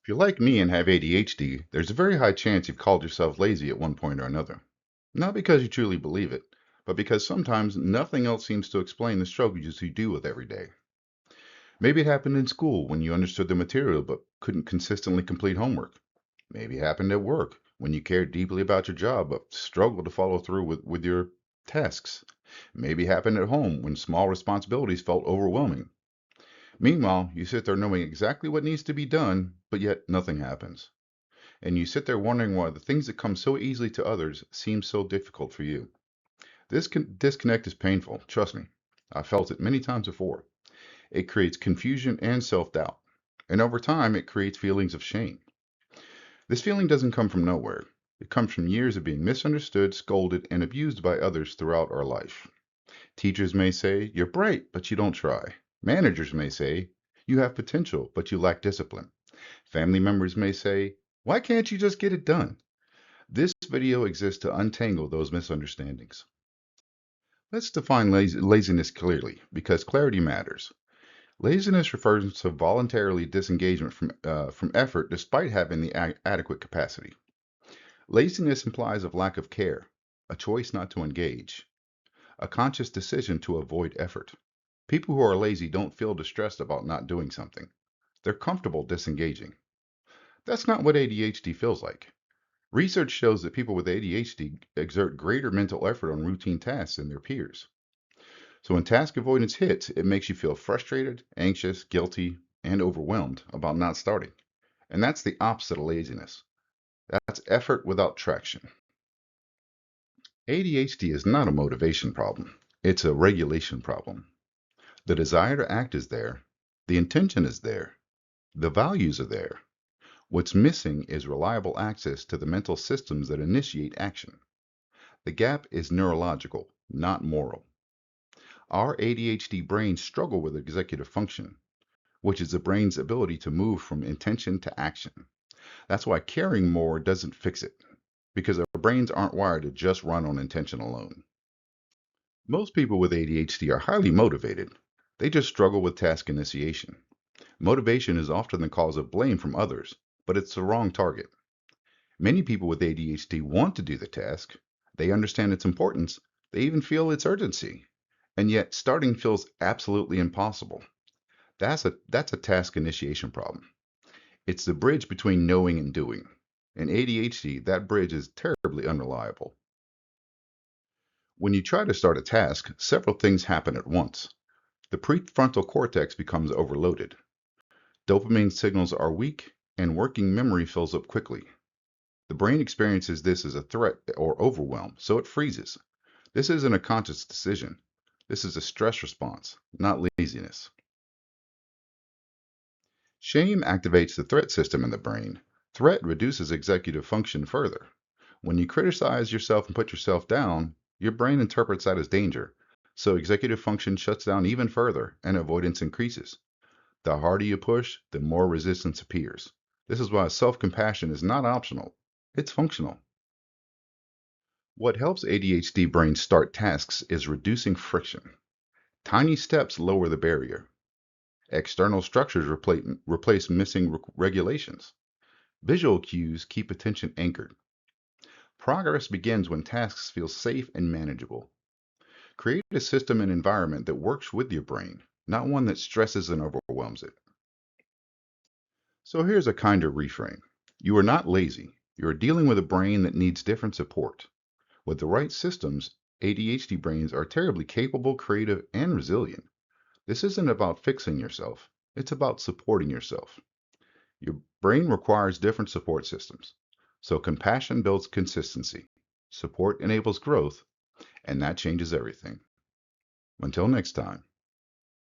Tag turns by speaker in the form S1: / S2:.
S1: If you're like me and have ADHD, there's a very high chance you've called yourself lazy at one point or another. Not because you truly believe it, but because sometimes nothing else seems to explain the struggles you deal with every day. Maybe it happened in school when you understood the material but couldn't consistently complete homework. Maybe it happened at work when you cared deeply about your job but struggled to follow through with your tasks. Maybe it happened at home when small responsibilities felt overwhelming. Meanwhile, you sit there knowing exactly what needs to be done, but yet nothing happens. And you sit there wondering why the things that come so easily to others seem so difficult for you. This disconnect is painful, trust me. I've felt it many times before. It creates confusion and self doubt. And over time, it creates feelings of shame. This feeling doesn't come from nowhere. It comes from years of being misunderstood, scolded, and abused by others throughout our life. Teachers may say, "You're bright, but you don't try." Managers may say, "You have potential, but you lack discipline." Family members may say, "Why can't you just get it done?" This video exists to untangle those misunderstandings. Let's define laziness clearly, because clarity matters. Laziness refers to voluntarily disengagement from effort despite having the adequate capacity. Laziness implies a lack of care, a choice not to engage, a conscious decision to avoid effort. People who are lazy don't feel distressed about not doing something. They're comfortable disengaging. That's not what ADHD feels like. Research shows that people with ADHD exert greater mental effort on routine tasks than their peers. So when task avoidance hits, it makes you feel frustrated, anxious, guilty, and overwhelmed about not starting. And that's the opposite of laziness. That's effort without traction. ADHD is not a motivation problem. It's a regulation problem. The desire to act is there. The intention is there. The values are there. What's missing is reliable access to the mental systems that initiate action. The gap is neurological, not moral. Our ADHD brains struggle with executive function, which is the brain's ability to move from intention to action. That's why caring more doesn't fix it, because our brains aren't wired to just run on intention alone. Most people with ADHD are highly motivated. They just struggle with task initiation. Motivation is often the cause of blame from others, but it's the wrong target. Many people with ADHD want to do the task. They understand its importance. They even feel its urgency. And yet, starting feels absolutely impossible. That's a task initiation problem. It's the bridge between knowing and doing. In ADHD, that bridge is terribly unreliable. When you try to start a task, several things happen at once. The prefrontal cortex becomes overloaded. Dopamine signals are weak, and working memory fills up quickly. The brain experiences this as a threat or overwhelm, so it freezes. This isn't a conscious decision. This is a stress response, not laziness. Shame activates the threat system in the brain. Threat reduces executive function further. When you criticize yourself and put yourself down, your brain interprets that as danger. So executive function shuts down even further and avoidance increases. The harder you push, the more resistance appears. This is why self-compassion is not optional. It's functional. What helps ADHD brains start tasks is reducing friction. Tiny steps lower the barrier. External structures replace missing regulations. Visual cues keep attention anchored. Progress begins when tasks feel safe and manageable. Create a system and environment that works with your brain, not one that stresses and overwhelms it. So here's a kinder reframe. You are not lazy. You are dealing with a brain that needs different support. With the right systems, ADHD brains are terribly capable, creative, and resilient. This isn't about fixing yourself. It's about supporting yourself. Your brain requires different support systems. So compassion builds consistency. Support enables growth, and that changes everything. Until next time.